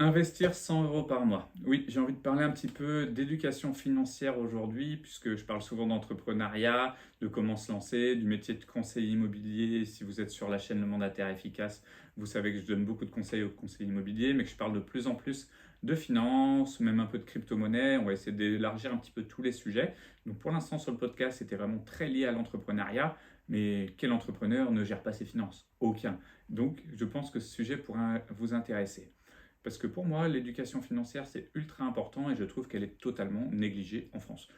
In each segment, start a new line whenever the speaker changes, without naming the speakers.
Investir 100 euros par mois. Oui, j'ai envie de parler un petit peu d'éducation financière aujourd'hui, puisque je parle souvent d'entrepreneuriat, de comment se lancer, du métier de conseiller immobilier. Si vous êtes sur la chaîne Le Mandataire Efficace, vous savez que je donne beaucoup de conseils aux conseillers immobiliers, mais que je parle de plus en plus de finance, même un peu de crypto-monnaie. On va essayer d'élargir un petit peu tous les sujets. Donc pour l'instant, sur le podcast, c'était vraiment très lié à l'entrepreneuriat. Mais quel entrepreneur ne gère pas ses finances? Aucun. Donc je pense que ce sujet pourrait vous intéresser. Parce que pour moi, l'éducation financière, c'est ultra important et je trouve qu'elle est totalement négligée en France.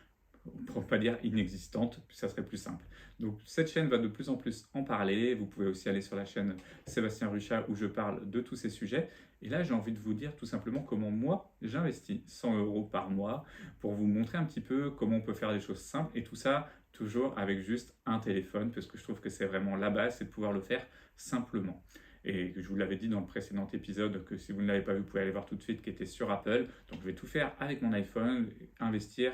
Pour ne pas dire inexistante, ça serait plus simple. Donc cette chaîne va de plus en plus en parler. Vous pouvez aussi aller sur la chaîne Sébastien Ruchat où je parle de tous ces sujets. Et là, j'ai envie de vous dire tout simplement comment moi, j'investis 100 euros par mois pour vous montrer un petit peu comment on peut faire des choses simples. Et tout ça, toujours avec juste un téléphone, parce que je trouve que c'est vraiment la base, c'est de pouvoir le faire simplement. Et je vous l'avais dit dans le précédent épisode que si vous ne l'avez pas vu, vous pouvez aller voir tout de suite, qui était sur Apple. Donc je vais tout faire avec mon iPhone, investir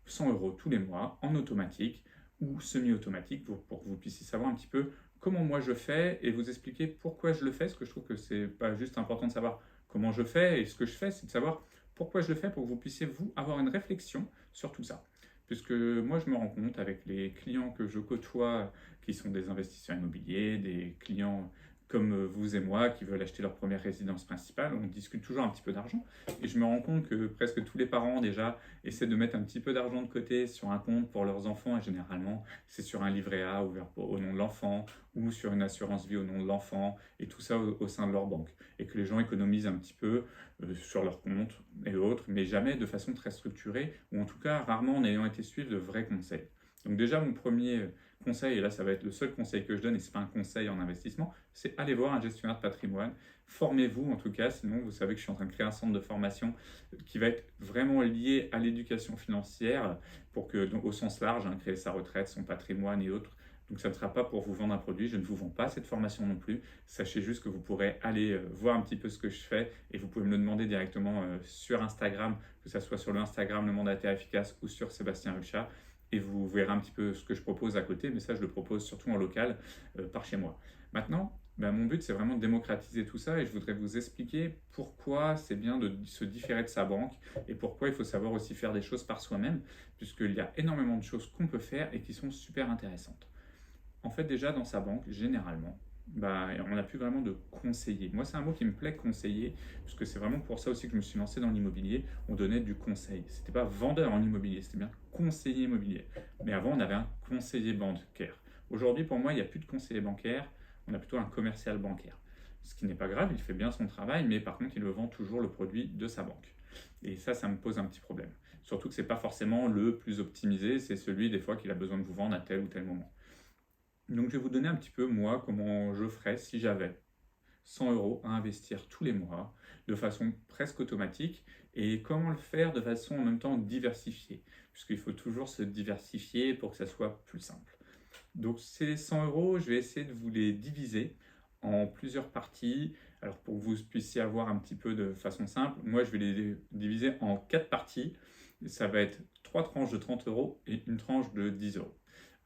100 euros tous les mois en automatique ou semi-automatique pour que vous puissiez savoir un petit peu comment moi je fais et vous expliquer pourquoi je le fais, parce que je trouve que c'est pas juste important de savoir comment je fais et ce que je fais, c'est de savoir pourquoi je le fais pour que vous puissiez vous avoir une réflexion sur tout ça. Puisque moi je me rends compte avec les clients que je côtoie qui sont des investisseurs immobiliers, des clients comme vous et moi qui veulent acheter leur première résidence principale, on discute toujours un petit peu d'argent. Et je me rends compte que presque tous les parents déjà essaient de mettre un petit peu d'argent de côté sur un compte pour leurs enfants. Et généralement, c'est sur un livret A ouvert au nom de l'enfant ou sur une assurance vie au nom de l'enfant et tout ça au sein de leur banque. Et que les gens économisent un petit peu sur leur compte et autres, mais jamais de façon très structurée ou en tout cas rarement en ayant été suivi de vrais conseils. Donc déjà, mon premier conseil, et là ça va être le seul conseil que je donne, et ce n'est pas un conseil en investissement, c'est aller voir un gestionnaire de patrimoine. Formez-vous en tout cas, sinon vous savez que je suis en train de créer un centre de formation qui va être vraiment lié à l'éducation financière pour que, donc, au sens large, hein, créer sa retraite, son patrimoine et autres. Donc ça ne sera pas pour vous vendre un produit, je ne vous vends pas cette formation non plus. Sachez juste que vous pourrez aller voir un petit peu ce que je fais et vous pouvez me le demander directement sur Instagram, que ce soit sur le Instagram Le Mandataire Efficace ou sur Sébastien Ruchat et vous verrez un petit peu ce que je propose à côté, mais ça je le propose surtout en local par chez moi. Maintenant, mon but c'est vraiment de démocratiser tout ça et je voudrais vous expliquer pourquoi c'est bien de se différer de sa banque et pourquoi il faut savoir aussi faire des choses par soi-même, puisqu'il y a énormément de choses qu'on peut faire et qui sont super intéressantes. En fait, déjà dans sa banque, généralement, on n'a plus vraiment de conseiller. Moi, c'est un mot qui me plaît, conseiller, puisque c'est vraiment pour ça aussi que je me suis lancé dans l'immobilier. On donnait du conseil. C'était pas vendeur en immobilier, c'était bien conseiller immobilier. Mais avant, on avait un conseiller bancaire. Aujourd'hui, pour moi, il n'y a plus de conseiller bancaire, on a plutôt un commercial bancaire. Ce qui n'est pas grave, il fait bien son travail, mais par contre, il vend toujours le produit de sa banque. Et ça me pose un petit problème. Surtout que ce n'est pas forcément le plus optimisé, c'est celui des fois qu'il a besoin de vous vendre à tel ou tel moment. Donc, je vais vous donner un petit peu, moi, comment je ferais si j'avais 100 euros à investir tous les mois de façon presque automatique et comment le faire de façon en même temps diversifiée, puisqu'il faut toujours se diversifier pour que ça soit plus simple. Donc, ces 100 euros, je vais essayer de vous les diviser en plusieurs parties. Alors, pour que vous puissiez avoir un petit peu de façon simple, moi, je vais les diviser en 4 parties. Ça va être 3 tranches de 30 euros et une tranche de 10 euros.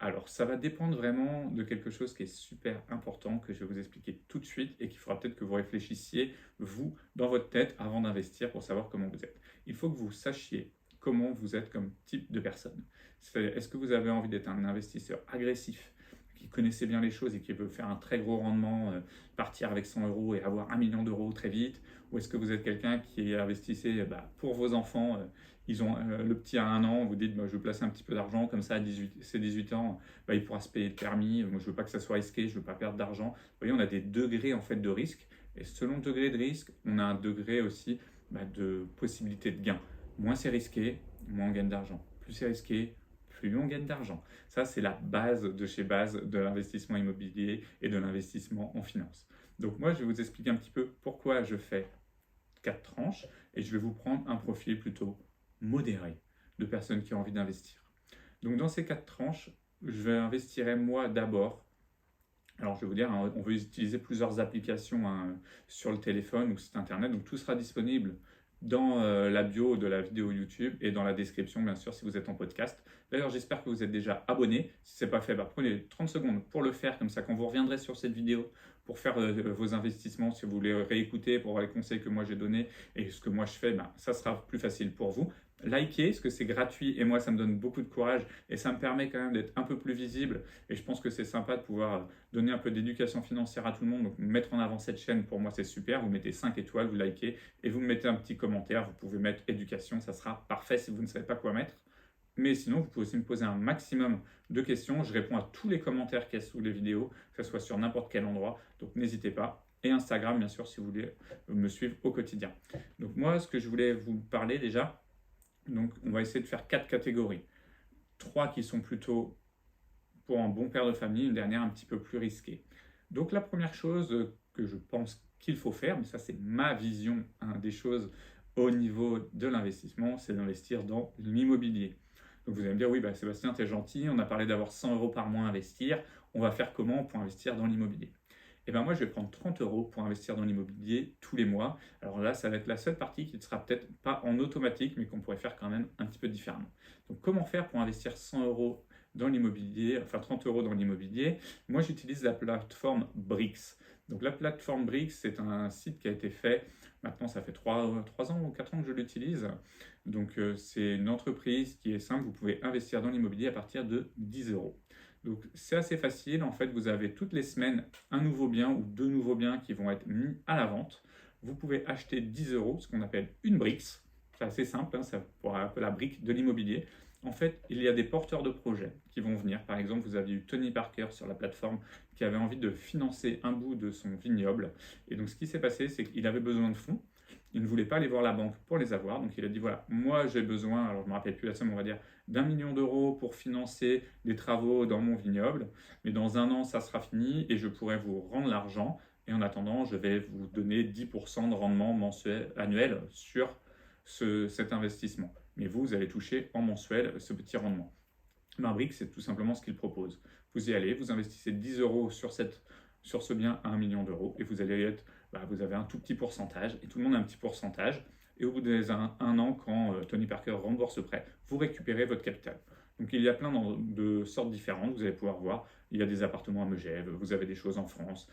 Alors, ça va dépendre vraiment de quelque chose qui est super important que je vais vous expliquer tout de suite et qu'il faudra peut-être que vous réfléchissiez, vous, dans votre tête, avant d'investir pour savoir comment vous êtes. Il faut que vous sachiez comment vous êtes comme type de personne. Est-ce que vous avez envie d'être un investisseur agressif, qui connaissait bien les choses et qui veut faire un très gros rendement, partir avec 100 euros et avoir 1 million d'euros très vite? Ou est-ce que vous êtes quelqu'un qui investissait pour vos enfants ils ont le petit à 1 an, vous dites je vais placer un petit peu d'argent, comme ça à 18 ans, il pourra se payer le permis, moi je veux pas que ça soit risqué, je veux pas perdre d'argent. Vous voyez, on a des degrés en fait de risque, et selon le degré de risque, on a un degré aussi de possibilité de gain. Moins c'est risqué, moins on gagne d'argent. Plus c'est risqué, plus on gagne d'argent. Ça, c'est la base de chez base de l'investissement immobilier et de l'investissement en finance. Donc moi, je vais vous expliquer un petit peu pourquoi je fais 4 tranches et je vais vous prendre un profil plutôt modéré de personnes qui ont envie d'investir. Donc dans ces 4 tranches, je vais investir moi d'abord. Alors je vais vous dire, hein, on veut utiliser plusieurs applications sur le téléphone ou site internet, donc tout sera disponible dans la bio de la vidéo YouTube et dans la description bien sûr si vous êtes en podcast. D'ailleurs j'espère que vous êtes déjà abonné. Si ce n'est pas fait, prenez 30 secondes pour le faire, comme ça quand vous reviendrez sur cette vidéo, pour faire vos investissements, si vous voulez réécouter pour voir les conseils que moi j'ai donnés et ce que moi je fais, ben, ça sera plus facile pour vous. Likez, parce que c'est gratuit et moi ça me donne beaucoup de courage et ça me permet quand même d'être un peu plus visible et je pense que c'est sympa de pouvoir donner un peu d'éducation financière à tout le monde, donc mettre en avant cette chaîne pour moi c'est super, vous mettez 5 étoiles, vous likez et vous me mettez un petit commentaire, vous pouvez mettre éducation, ça sera parfait si vous ne savez pas quoi mettre. Mais sinon, vous pouvez aussi me poser un maximum de questions. Je réponds à tous les commentaires qu'il y a sous les vidéos, que ce soit sur n'importe quel endroit. Donc n'hésitez pas. Et Instagram, bien sûr, si vous voulez me suivre au quotidien. Donc moi, ce que je voulais vous parler déjà, donc on va essayer de faire 4 catégories. 3 qui sont plutôt pour un bon père de famille, une dernière un petit peu plus risquée. Donc la première chose que je pense qu'il faut faire, mais ça c'est ma vision des choses au niveau de l'investissement, c'est d'investir dans l'immobilier. Donc vous allez me dire, oui, bah, Sébastien, tu es gentil, on a parlé d'avoir 100 euros par mois à investir, on va faire comment pour investir dans l'immobilier? Et bien moi, je vais prendre 30 euros pour investir dans l'immobilier tous les mois. Alors là, ça va être la seule partie qui ne sera peut-être pas en automatique, mais qu'on pourrait faire quand même un petit peu différemment. Donc comment faire pour investir 100 euros dans l'immobilier, enfin 30 euros dans l'immobilier? Moi, j'utilise la plateforme Brix. Donc la plateforme Brix, c'est un site qui a été fait, maintenant ça fait 3 ans ou 4 ans que je l'utilise. Donc c'est une entreprise qui est simple, vous pouvez investir dans l'immobilier à partir de 10 euros. Donc c'est assez facile, en fait vous avez toutes les semaines un nouveau bien ou 2 nouveaux biens qui vont être mis à la vente. Vous pouvez acheter 10 euros, ce qu'on appelle une brique. C'est assez simple, hein, ça pourrait un peu la brique de l'immobilier. En fait, il y a des porteurs de projets qui vont venir. Par exemple, vous aviez eu Tony Parker sur la plateforme qui avait envie de financer un bout de son vignoble. Et donc ce qui s'est passé, c'est qu'il avait besoin de fonds. Il ne voulait pas aller voir la banque pour les avoir, donc il a dit voilà, moi j'ai besoin, alors je ne me rappelle plus la somme, on va dire d'1 million d'euros pour financer des travaux dans mon vignoble, mais dans un an ça sera fini et je pourrai vous rendre l'argent, et en attendant je vais vous donner 10% de rendement mensuel, annuel sur cet investissement. Mais vous allez toucher en mensuel ce petit rendement. Brick, c'est tout simplement ce qu'il propose. Vous y allez, vous investissez 10 euros sur ce bien à 1 million d'euros et vous allez être, vous avez un tout petit pourcentage et tout le monde a un petit pourcentage. Et au bout d'un an, quand Tony Parker rembourse ce prêt, vous récupérez votre capital. Donc il y a plein de sortes différentes, vous allez pouvoir voir. Il y a des appartements à Megève, vous avez des choses en France,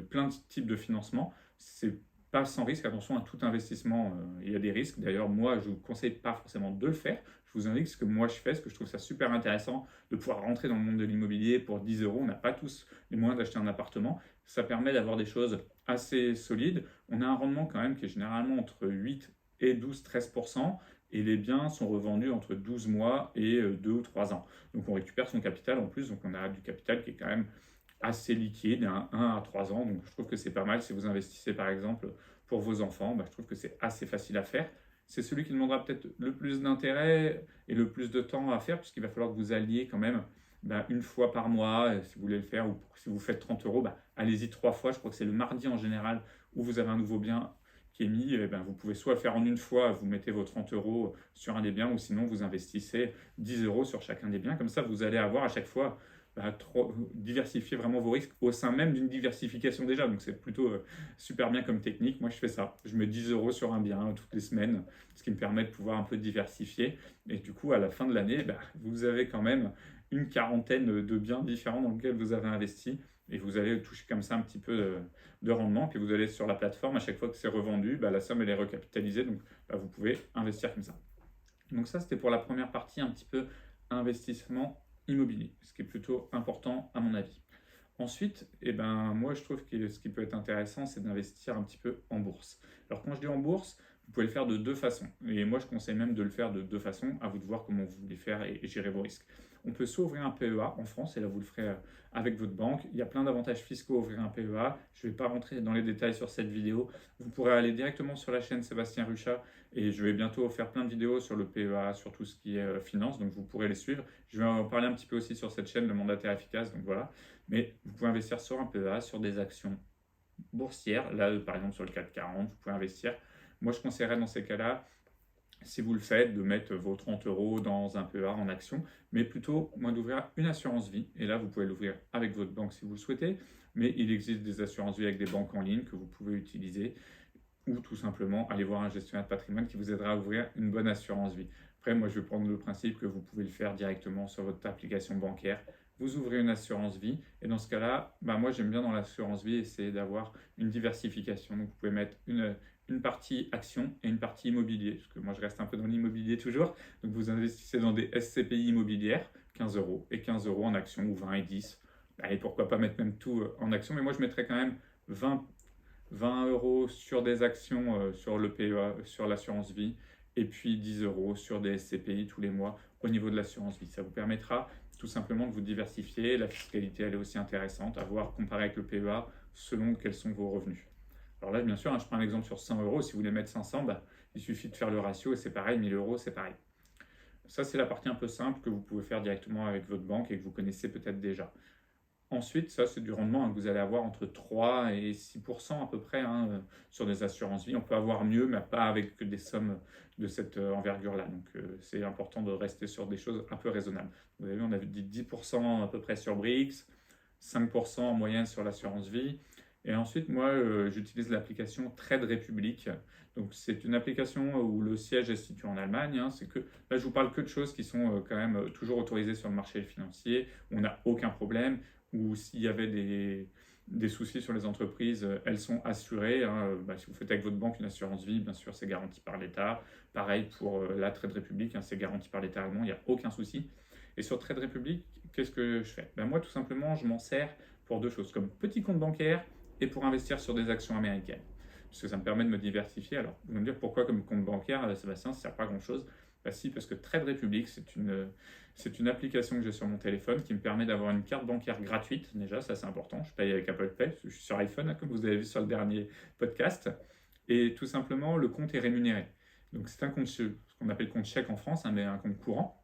plein de types de financement. C'est pas sans risque, attention à tout investissement, il y a des risques. D'ailleurs, moi, je ne vous conseille pas forcément de le faire. Je vous indique ce que moi je fais, parce que je trouve ça super intéressant de pouvoir rentrer dans le monde de l'immobilier pour 10 euros. On n'a pas tous les moyens d'acheter un appartement. Ça permet d'avoir des choses assez solides. On a un rendement quand même qui est généralement entre 8 et 12-13%. Et les biens sont revendus entre 12 mois et 2 ou 3 ans. Donc on récupère son capital en plus. Donc on a du capital qui est quand même assez liquide, 1 à 3 ans. Donc je trouve que c'est pas mal si vous investissez par exemple pour vos enfants. Je trouve que c'est assez facile à faire. C'est celui qui demandera peut-être le plus d'intérêt et le plus de temps à faire, puisqu'il va falloir que vous alliez quand même une fois par mois, si vous voulez le faire, ou si vous faites 30 euros, allez-y 3 fois. Je crois que c'est le mardi en général où vous avez un nouveau bien qui est mis. Vous pouvez soit le faire en une fois, vous mettez vos 30 euros sur un des biens, ou sinon vous investissez 10 euros sur chacun des biens. Comme ça, vous allez avoir à chaque fois diversifier vraiment vos risques au sein même d'une diversification déjà. Donc c'est plutôt super bien comme technique. Moi je fais ça. Je mets 10 euros sur un bien toutes les semaines, ce qui me permet de pouvoir un peu diversifier. Et du coup, à la fin de l'année, vous avez quand même une quarantaine de biens différents dans lesquels vous avez investi. Et vous allez toucher comme ça un petit peu de rendement. Puis vous allez sur la plateforme, à chaque fois que c'est revendu, la somme elle est recapitalisée. Donc vous pouvez investir comme ça. Donc ça, c'était pour la première partie, un petit peu investissement immobilier, ce qui est plutôt important à mon avis. Ensuite, moi je trouve que ce qui peut être intéressant, c'est d'investir un petit peu en bourse. Alors quand je dis en bourse, vous pouvez le faire de 2 façons. Et moi je conseille même de le faire de 2 façons, à vous de voir comment vous voulez faire et gérer vos risques. On peut soit ouvrir un PEA en France, et là vous le ferez avec votre banque. Il y a plein d'avantages fiscaux à ouvrir un PEA. Je ne vais pas rentrer dans les détails sur cette vidéo. Vous pourrez aller directement sur la chaîne Sébastien Ruchat, et je vais bientôt faire plein de vidéos sur le PEA, sur tout ce qui est finance, donc vous pourrez les suivre. Je vais en parler un petit peu aussi sur cette chaîne, le mandataire efficace, donc voilà. Mais vous pouvez investir sur un PEA, sur des actions boursières. Là, par exemple, sur le CAC 40, vous pouvez investir. Moi, je conseillerais dans ces cas-là, si vous le faites, de mettre vos 30 euros dans un PEA en action, mais plutôt, moi, d'ouvrir une assurance vie. Et là, vous pouvez l'ouvrir avec votre banque si vous le souhaitez, mais il existe des assurances vie avec des banques en ligne que vous pouvez utiliser, ou tout simplement aller voir un gestionnaire de patrimoine qui vous aidera à ouvrir une bonne assurance vie. Après, moi, je vais prendre le principe que vous pouvez le faire directement sur votre application bancaire vous ouvrez une assurance vie. Et dans ce cas-là, moi j'aime bien dans l'assurance vie essayer d'avoir une diversification. Donc vous pouvez mettre une partie action et une partie immobilier, parce que moi je reste un peu dans l'immobilier toujours. Donc vous investissez dans des SCPI immobilières, 15 euros, et 15 euros en action, ou 20 et 10. Et pourquoi pas mettre même tout en action, mais moi je mettrais quand même 20 euros sur des actions, sur le PEA, sur l'assurance vie, et puis 10 euros sur des SCPI tous les mois au niveau de l'assurance vie. Ça vous permettra tout simplement de vous diversifier. La fiscalité, elle est aussi intéressante à voir comparée avec le PEA selon quels sont vos revenus. Alors là, bien sûr, je prends un exemple sur 100 euros. Si vous voulez mettre 500, il suffit de faire le ratio et c'est pareil, 1000 euros, c'est pareil. Ça, c'est la partie un peu simple que vous pouvez faire directement avec votre banque et que vous connaissez peut-être déjà. Ensuite, ça, c'est du rendement que vous allez avoir entre 3 et 6% à peu près sur des assurances vie. On peut avoir mieux, mais pas avec des sommes de cette envergure-là. Donc, c'est important de rester sur des choses un peu raisonnables. Vous avez vu, on avait dit 10% à peu près sur Brix, 5% en moyenne sur l'assurance vie. Et ensuite, moi, j'utilise l'application Trade Republic. Donc, c'est une application où le siège est situé en Allemagne. C'est que là, je vous parle que de choses qui sont quand même toujours autorisées sur le marché financier, où on n'a aucun problème, ou s'il y avait des soucis sur les entreprises, elles sont assurées. Si vous faites avec votre banque une assurance vie, bien sûr, c'est garanti par l'État. Pareil pour la Trade Republic, c'est garanti par l'État allemand, il n'y a aucun souci. Et sur Trade Republic, qu'est-ce que je fais? Moi, tout simplement, je m'en sers pour deux choses, comme petit compte bancaire et pour investir sur des actions américaines. Parce que ça me permet de me diversifier. Alors, vous allez me dire pourquoi comme compte bancaire, Sébastien, ça ne sert pas à grand-chose. Si, parce que Trade Republic, c'est une application que j'ai sur mon téléphone qui me permet d'avoir une carte bancaire gratuite. Déjà, ça c'est important. Je paye avec Apple Pay, parce que je suis sur iPhone, comme vous avez vu sur le dernier podcast. Et tout simplement, le compte est rémunéré. Donc c'est un compte, ce qu'on appelle compte chèque en France, mais un compte courant,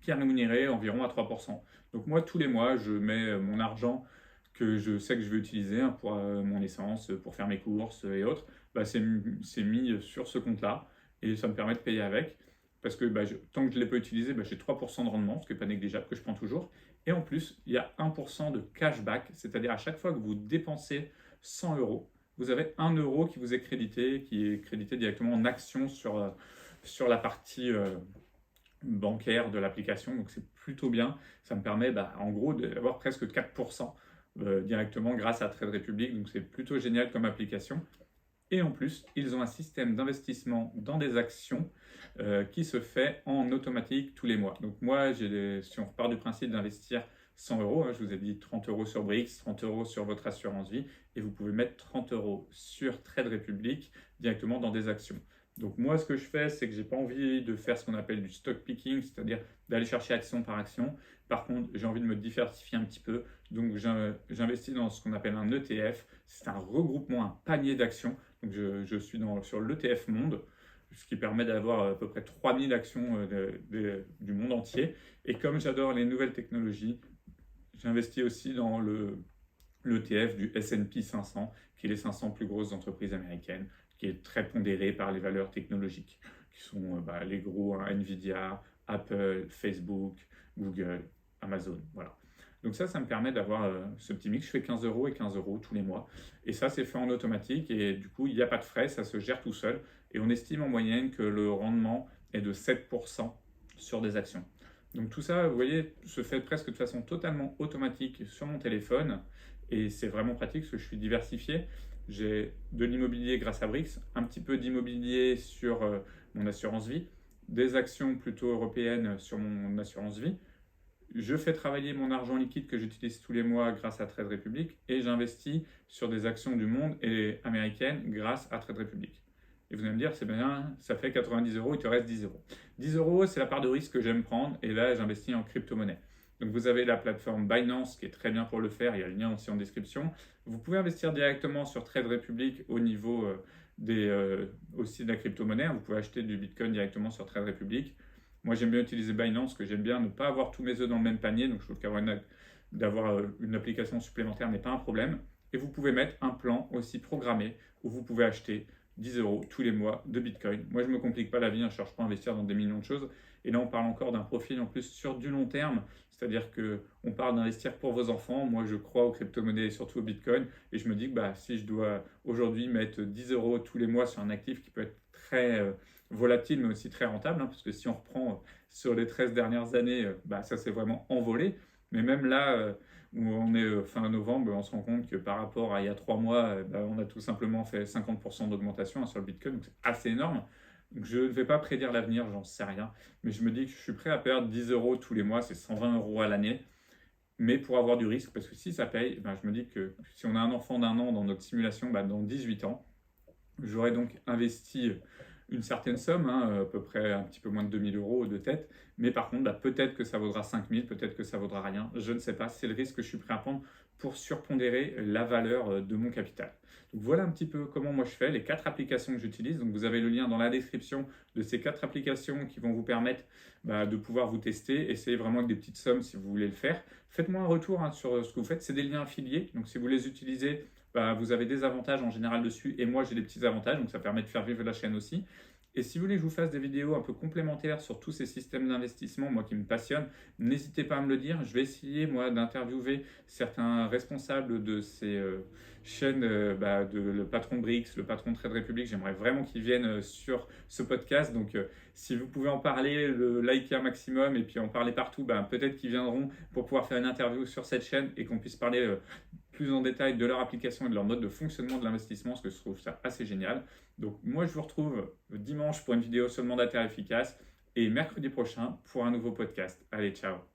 qui est rémunéré environ à 3%. Donc moi, tous les mois, je mets mon argent que je sais que je vais utiliser pour mon essence, pour faire mes courses et autres. C'est mis sur ce compte-là et ça me permet de payer avec. Parce que tant que je ne l'ai pas utilisé, j'ai 3% de rendement, ce qui n'est pas négligeable, que je prends toujours. Et en plus, il y a 1% de cashback, c'est-à-dire à chaque fois que vous dépensez 100 euros, vous avez 1 euro qui vous est crédité, directement en action sur la partie bancaire de l'application. Donc c'est plutôt bien. Ça me permet en gros d'avoir presque 4% directement grâce à Trade Republic. Donc c'est plutôt génial comme application. Et en plus, ils ont un système d'investissement dans des actions qui se fait en automatique tous les mois. Donc moi, si on repart du principe d'investir 100 euros, je vous ai dit 30 euros sur Brix, 30 euros sur votre assurance vie, et vous pouvez mettre 30 euros sur Trade Republic directement dans des actions. Donc moi, ce que je fais, c'est que j'ai pas envie de faire ce qu'on appelle du stock picking, c'est-à-dire d'aller chercher action par action. Par contre, j'ai envie de me diversifier un petit peu. Donc j'investis dans ce qu'on appelle un ETF. C'est un regroupement, un panier d'actions. Donc je suis sur l'ETF Monde, ce qui permet d'avoir à peu près 3000 actions du monde entier. Et comme j'adore les nouvelles technologies, j'investis aussi dans l'ETF du S&P 500, qui est les 500 plus grosses entreprises américaines, qui est très pondéré par les valeurs technologiques, qui sont les gros, Nvidia, Apple, Facebook, Google, Amazon, voilà. Donc ça me permet d'avoir ce petit mix. Je fais 15 euros et 15 euros tous les mois. Et ça, c'est fait en automatique. Et du coup, il n'y a pas de frais, ça se gère tout seul. Et on estime en moyenne que le rendement est de 7% sur des actions. Donc tout ça, vous voyez, se fait presque de façon totalement automatique sur mon téléphone. Et c'est vraiment pratique parce que je suis diversifié. J'ai de l'immobilier grâce à Brix, un petit peu d'immobilier sur mon assurance vie, des actions plutôt européennes sur mon assurance vie. Je fais travailler mon argent liquide que j'utilise tous les mois grâce à Trade Republic et j'investis sur des actions du monde et américaines grâce à Trade Republic. Et vous allez me dire, c'est bien, ça fait 90 euros, il te reste 10 euros. 10 euros, c'est la part de risque que j'aime prendre et là, j'investis en crypto-monnaie. Donc vous avez la plateforme Binance qui est très bien pour le faire, il y a le lien aussi en description. Vous pouvez investir directement sur Trade Republic au niveau aussi de la crypto-monnaie. Vous pouvez acheter du Bitcoin directement sur Trade Republic. Moi, j'aime bien utiliser Binance, que j'aime bien ne pas avoir tous mes œufs dans le même panier. Donc, je trouve d'avoir une application supplémentaire n'est pas un problème. Et vous pouvez mettre un plan aussi programmé où vous pouvez acheter 10 euros tous les mois de Bitcoin. Moi, je ne me complique pas la vie, je ne cherche pas à investir dans des millions de choses. Et là, on parle encore d'un profil en plus sur du long terme. C'est-à-dire qu'on parle d'investir pour vos enfants. Moi, je crois aux crypto-monnaies et surtout au Bitcoin. Et je me dis que si je dois aujourd'hui mettre 10 euros tous les mois sur un actif qui peut être très volatile mais aussi très rentable, parce que si on reprend sur les 13 dernières années, ça s'est vraiment envolé. Mais même là, où on est fin novembre, on se rend compte que par rapport à il y a 3 mois, on a tout simplement fait 50% d'augmentation sur le Bitcoin, donc c'est assez énorme. Donc je ne vais pas prédire l'avenir, j'en sais rien, mais je me dis que je suis prêt à perdre 10 euros tous les mois, c'est 120 euros à l'année, mais pour avoir du risque, parce que si ça paye, je me dis que si on a un enfant d'1 an dans notre simulation, dans 18 ans, j'aurais donc investi une certaine somme, à peu près un petit peu moins de 2000 euros de tête, mais par contre, peut-être que ça vaudra 5000, peut-être que ça vaudra rien, je ne sais pas, c'est le risque que je suis prêt à prendre pour surpondérer la valeur de mon capital. Donc voilà un petit peu comment moi je fais, les 4 applications que j'utilise. Donc vous avez le lien dans la description de ces 4 applications qui vont vous permettre de pouvoir vous tester. Essayez vraiment avec des petites sommes si vous voulez le faire. Faites-moi un retour sur ce que vous faites. C'est des liens affiliés, donc si vous les utilisez, vous avez des avantages en général dessus et moi j'ai des petits avantages, donc ça permet de faire vivre la chaîne aussi. Et si vous voulez que je vous fasse des vidéos un peu complémentaires sur tous ces systèmes d'investissement, moi qui me passionnent, n'hésitez pas à me le dire. Je vais essayer moi d'interviewer certains responsables de ces chaînes, le patron Brix, le patron de Trade Republic. J'aimerais vraiment qu'ils viennent sur ce podcast. Donc si vous pouvez en parler, le liker un maximum et puis en parler partout, peut-être qu'ils viendront pour pouvoir faire une interview sur cette chaîne et qu'on puisse parler plus en détail de leur application et de leur mode de fonctionnement de l'investissement, parce que je trouve ça assez génial. Donc moi je vous retrouve dimanche pour une vidéo sur le mandataire efficace et mercredi prochain pour un nouveau podcast. Allez, ciao!